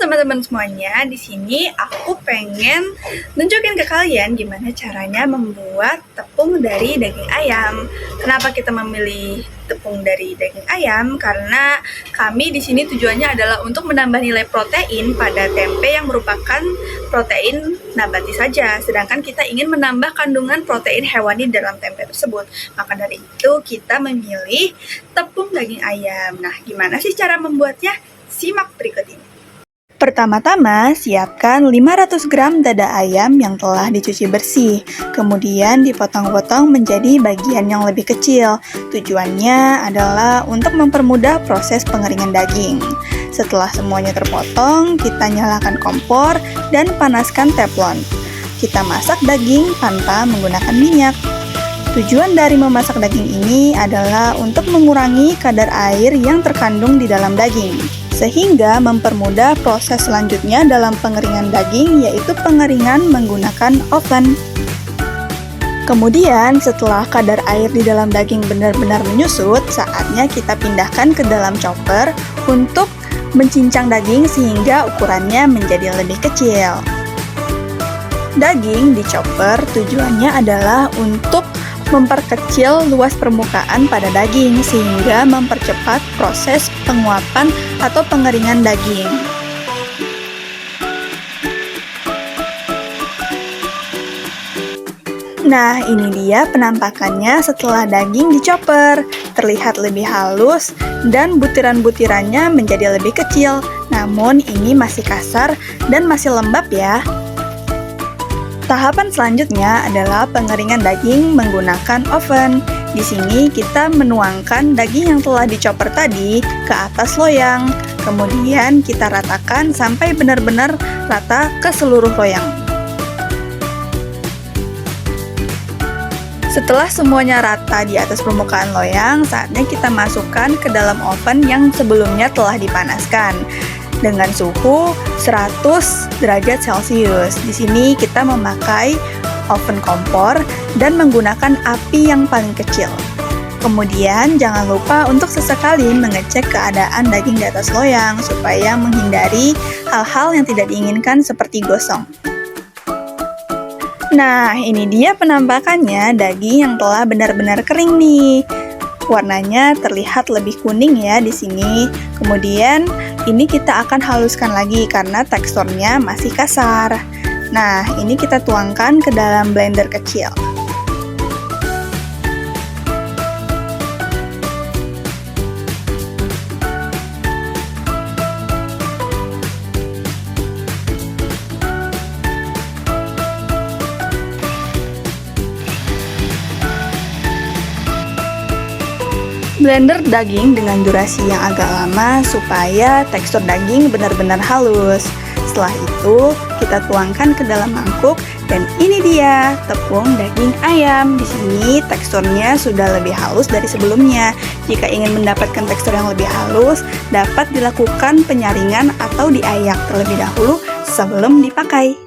teman-teman semuanya, di sini aku pengen nunjukin ke kalian gimana caranya membuat tepung dari daging ayam. Kenapa kita memilih tepung dari daging ayam? Karena kami di sini tujuannya adalah untuk menambah nilai protein pada tempe yang merupakan protein nabati saja. Sedangkan kita ingin menambah kandungan protein hewani dalam tempe tersebut. Maka dari itu kita memilih tepung daging ayam. Nah, gimana sih cara membuatnya? Simak berikut ini. Pertama-tama, siapkan 500 gram dada ayam yang telah dicuci bersih. Kemudian dipotong-potong menjadi bagian yang lebih kecil. Tujuannya adalah untuk mempermudah proses pengeringan daging. Setelah semuanya terpotong, kita nyalakan kompor dan panaskan teflon. Kita masak daging tanpa menggunakan minyak. Tujuan dari memasak daging ini adalah untuk mengurangi kadar air yang terkandung di dalam daging, sehingga mempermudah proses selanjutnya dalam pengeringan daging, yaitu pengeringan menggunakan oven. Kemudian, setelah kadar air di dalam daging benar-benar menyusut, saatnya kita pindahkan ke dalam chopper untuk mencincang daging sehingga ukurannya menjadi lebih kecil. Daging di chopper tujuannya adalah untuk memperkecil luas permukaan pada daging sehingga mempercepat proses penguapan atau pengeringan daging. Nah, ini dia penampakannya setelah daging dicopper. Terlihat lebih halus dan butiran-butirannya menjadi lebih kecil. Namun ini masih kasar dan masih lembab ya. Tahapan selanjutnya adalah pengeringan daging menggunakan oven. Di sini kita menuangkan daging yang telah dicopper tadi ke atas loyang. Kemudian kita ratakan sampai benar-benar rata ke seluruh loyang. Setelah semuanya rata di atas permukaan loyang, saatnya kita masukkan ke dalam oven yang sebelumnya telah dipanaskan dengan suhu 100 derajat Celcius. Di sini kita memakai oven kompor dan menggunakan api yang paling kecil. Kemudian jangan lupa untuk sesekali mengecek keadaan daging di atas loyang supaya menghindari hal-hal yang tidak diinginkan seperti gosong. Nah, ini dia penampakannya daging yang telah benar-benar kering nih. Warnanya terlihat lebih kuning ya di sini. Kemudian ini kita akan haluskan lagi karena teksturnya masih kasar. Nah, ini kita tuangkan ke dalam blender kecil. Blender daging dengan durasi yang agak lama supaya tekstur daging benar-benar halus. Setelah itu, kita tuangkan ke dalam mangkuk dan ini dia tepung daging ayam. Di sini teksturnya sudah lebih halus dari sebelumnya. Jika ingin mendapatkan tekstur yang lebih halus, dapat dilakukan penyaringan atau diayak terlebih dahulu sebelum dipakai.